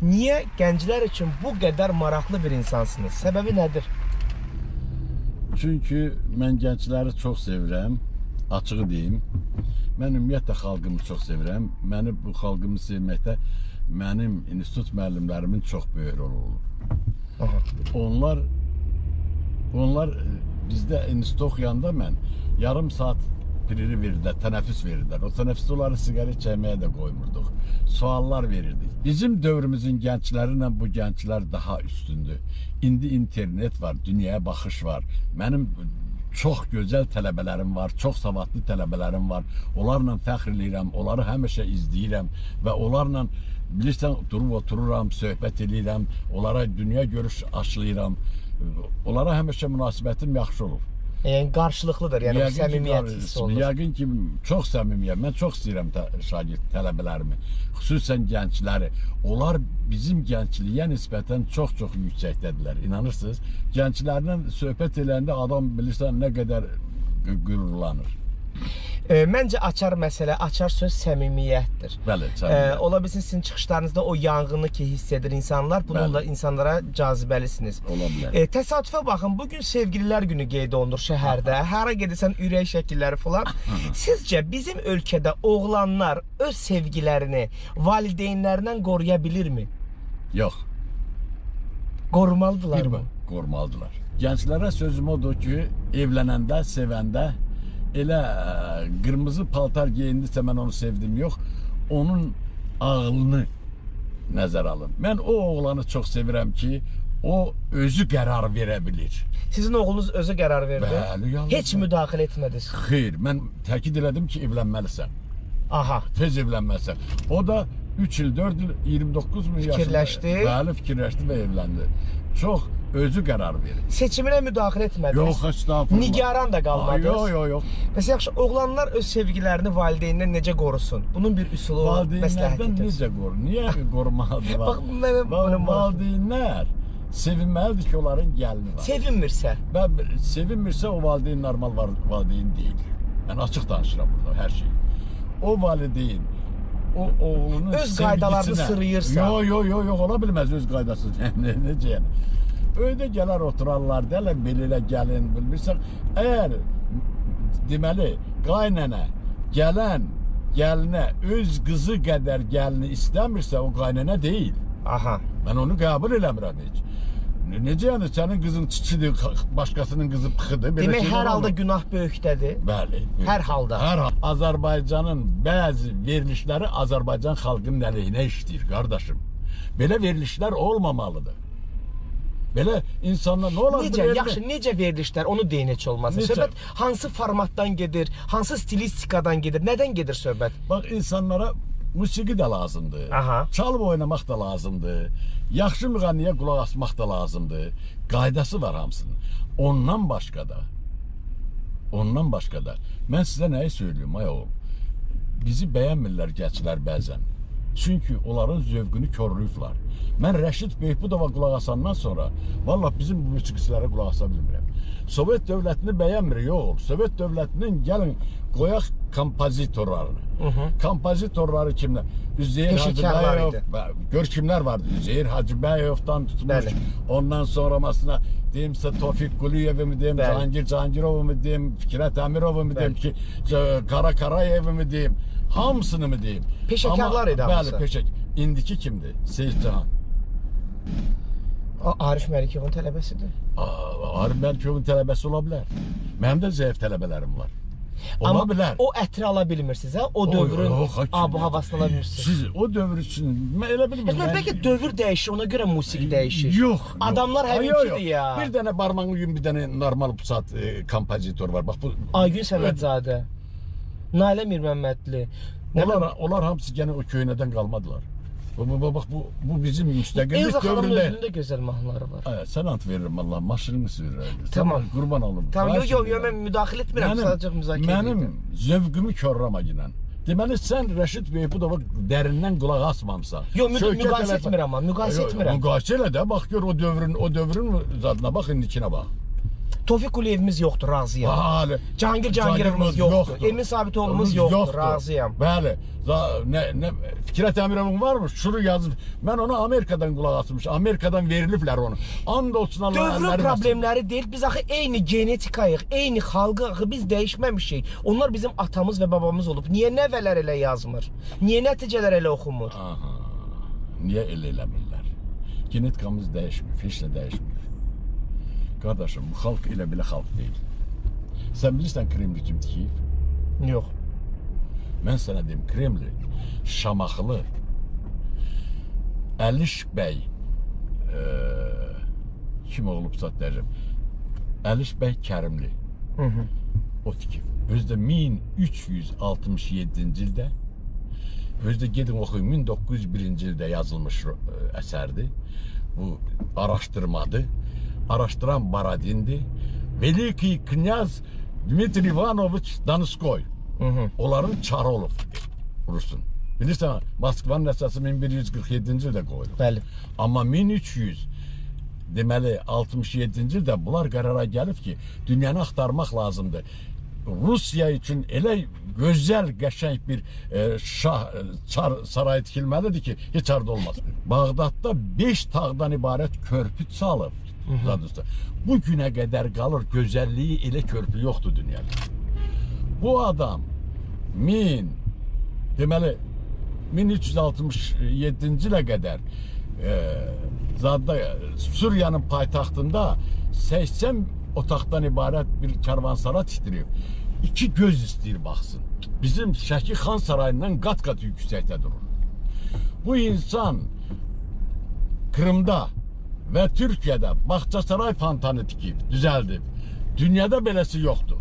Niyə gənclər üçün bu qədər maraqlı bir insansınız? Səbəbi nədir? Çünki mən gəncləri çox sevirəm, açığı deyim. Mən ümumiyyətlə xalqımı çox sevirəm. Məni bu xalqımı sevməkdə mənim institut müəllimlərimin çox böyük rolu olub. Onlar bizdə institut oxuyanda mən yarım saat piriri verirlər, tənəffüs verirlər. O tənəffüsdə onları siqaret çəkməyə də qoymurduq. Suallar verirdik. Bizim dövrümüzün gəncləri ilə bu gənclər daha üstündür. İndi internet var, dünyaya baxış var. Mənim çox gözəl tələbələrim var, çox savadlı tələbələrim var. Onlarla fəxr edirəm, onları həmişə izləyirəm və onlarla bilirsən, durub otururam, söhbət edirəm, onlara dünya görüş aşılayıram. Onlara həmişə münasibətim yaxşı olur. Yəni qarşılıqlıdır, yəni səmimiyyət hissi olur. Yəqin ki, çox səmimiyyəm. Mən çox istəyirəm şagird tələbələrimi, xüsusən gəncləri. Onlar bizim gəncliyə nisbətən çox-çox yüksəkdədirlər. İnanırsınız? Gənclərlə söhbət edəndə adam bilirsən nə qədər qürurlanır. Məncə açar məsələ, açar söz səmimiyyətdir. Bəli, səmimiyyət. Ola bilsin sizin çıxışlarınızda o yanğını ki hiss edir insanlar, bununla insanlara cazibəlisiniz. Ola bilər. Təsadüfə baxın, bugün sevgililər günü qeyd olunur şəhərdə. Hara gedirsən ürək şəkilləri falan. Sizcə bizim ölkədə oğlanlar öz sevgilərini valideynlərindən qoruya bilirmi? Yox. Qorumalıdırlar mı? Qorumalıdırlar. Gənclərə sözüm odur ki, evlənəndə, sevəndə elə qırmızı paltar geyindisə mən onu sevdim, yox, onun ağlını nəzər alın. Mən o oğlanı çox sevirəm ki, o özü qərar verə bilir. Sizin oğlunuz özü qərar verdi? Bəli, yalnız. Heç müdaxilə etmədiniz? Xeyr, mən təkid elədim ki, evlənməlisən. Aha. Tez evlənməlisən. O da 3 il, 4 il, 29 min yaşında. Fikirləşdi. Bəli, fikirləşdi və evləndi. Çox özü qərar verir. Seçiminə müdaxilə etmədiniz? Yox, estağfurullah. Nigaran da qalmadınız? Yox. Bəs yaxşı, oğlanlar öz sevgilərini valideynindən necə qorusun? Bunun bir üsulu, məsləhət Valideynlərdən necə qorur? Niyə qorumalıdır? Bax, mənim valideynlər sevinməlidir ki, onların gəlini var. Sevinmirsə? Sevinmirsə o valideyn normal valideyn deyil. Mən açıq danışıram burada hər şeyi. O valideyn o oğlunun öz qaydalarını sırıyırsa. Yox, ola bilməz öz qaydası. Necə yəni? Öydə gələr oturarlar, dələ belə gəlin, bilmirsən. Əgər deməli qaynənə gəlinə öz qızı qədər gəlini istəmirsə, o qaynənə deyil. Aha. Mən onu qəbul eləmirəm heç. Necə yəni sənin qızın çiçidir, başqasının qızı pıxıdır? Demək hər halda günah böyükdədir. Bəli. Hər halda. Hər halda. Azərbaycanın bəzi verilişləri Azərbaycan xalqının əleyhinə işləyir, qardaşım. Belə verilişlər olmamalıdır. Belə insanlar nə olar? Necə verilişlər, onu deyin heç olmazsa. Söhbət hansı formatdan gedir, hansı stilistikadan gedir, nədən gedir söhbət? Bax, insanlara musiqi də lazımdır, çalıb oynamaq da lazımdır, yaxşı müğənniyə qulaq asmaq da lazımdır. Qaydası var hamısının. Ondan başqa da. Mən sizə nəyi söylüyorum, ay oğul? Bizi bəyənmirlər gənclər bəzən. Çünki onların zövqünü körlüyüblər. Mən Rəşid Beypudova qulaq asandan sonra vallahi bizim bu musiqiçilərə qulaq asa bilmirəm. Sovet dövlətini bəyənmir, yox. Sovet dövlətinin gəlin qoyaq kompozitorlarını. Kompozitorları kimlər? Üzeyir Hacıbəyov, gör kimlər vardı? Üzeyir Hacıbəyovdan tutmuş. Ondan sonramasına deyimsə Tofiq Quliyevi mi deyim, Cangirovu mu deyim, Fikrət Əmirovu mu deyim ki, Qara Qarayevi mi deyim, hamısını mı deyim? Peşəkarlar idi hamısı. Bəli, peşək. İndiki kimdir? Seyid Cahan. Arif Məlikovun tələbəsidir. Arif Məlikovun tələbəsi ola bilər. Mənim də zəif tələbələrim var. Ola bilər. O ətri ala bilmirsiniz, hə? O dövrün ab-havasını ala bilmirsiniz. Siz o dövr üçün, mən elə bilmirəm. Bəlkə dövr dəyişir, ona görə musiqi dəyişir. Yox. Adamlar həminkidir ya. Bir dənə barmağın gün bir dənə normal pusat kompozitor var. Bax bu Aygün Səmədzadə, Nailə Mirməmmədli. Onlar hamısı gene o köynədən qalmadılar. Bax bu bizim müstəqillik Elza xanımın dövründə. özünün də gözəl mahnıları var. Sən ant verirəm Allah, maşınını sürürəm. Tamam. Qurban olum. Tamam, yox, mən müdaxilə etmirəm, sadəcə müzakirə edirəm. Mənim zövqümü körrama ginən. Deməli sən Rəşid Beypudova dərindən qulaq asmamısan. Yox, müqayisə etmirəm amma, müqayisə etmirəm. Müqayisə elə də, bax gör o dövrün zadına bax, indikinə bax. Tofiq Quliyevimiz yoxdur, razıyam. Bəli. Cahangir Cahangirovumuz yoxdur. Emin Sabitoğlu'muz yoxdur, razıyam. Bəli. Ne Fikrət Əmirovun varmış, şuru yazıb. Mən ona Amerikadan qulaq asmış. Amerikadan veriliblər onu. And olsun Allah Dövrün problemləri deyil. Biz axı eyni genetikayıq, eyni xalqıq, axı biz dəyişməmişik. Onlar bizim atamız və babamız olub. Niyə nəvələr elə yazmır? Niyə nəticələr elə oxunmur? Aha. Niyə elə eləmirlər? Genetikamız dəyişmir, heç nə dəyişmir. Qardaşım, bu xalq elə belə xalq deyil. Sən bilirsən Kremli kim tikib? Yox. Mən sənə deyim, Kremli, Şamaxılı, Əliş bəy, kim olubsa dərəcəm, Əliş bəy Kərimli, o tikib. Özdə 1367-ci ildə, özdə gedin oxuyun, 1901-ci ildə yazılmış əsərdir. Bu araşdırmadır. Araştıran Baradindir. Veliki Knyaz Dmitri Ivanoviç Danskoy. Onların çarı olub Rusun. Bilirsən, Moskvanın əsası 1147-ci ildə qoyulub. Bəli. Amma 1300 deməli 67-ci ildə bunlar qərara gəlib ki, dünyanı axtarmaq lazımdır. Rusiya üçün elə gözəl, qəşəng bir çar sarayı tikilməlidir ki, heç harda olmaz. Bağdadda 5 tağdan ibarət körpü çalıb. Bu günə qədər qalır, gözəlliyi elə körpü yoxdur dünyada. Bu adam deməli 1367-ci ilə qədər zadda Suriyanın paytaxtında 80 otaqdan ibarət bir karvansara titriyib. 2 göz istəyir baxsın. Bizim Şəki Xan Sarayından qat-qat yüksəkdə durur. Bu insan Krımda və Türkiyədə Bağçasaray fontanı tikib, düzəldib. Dünyada beləsi yoxdur.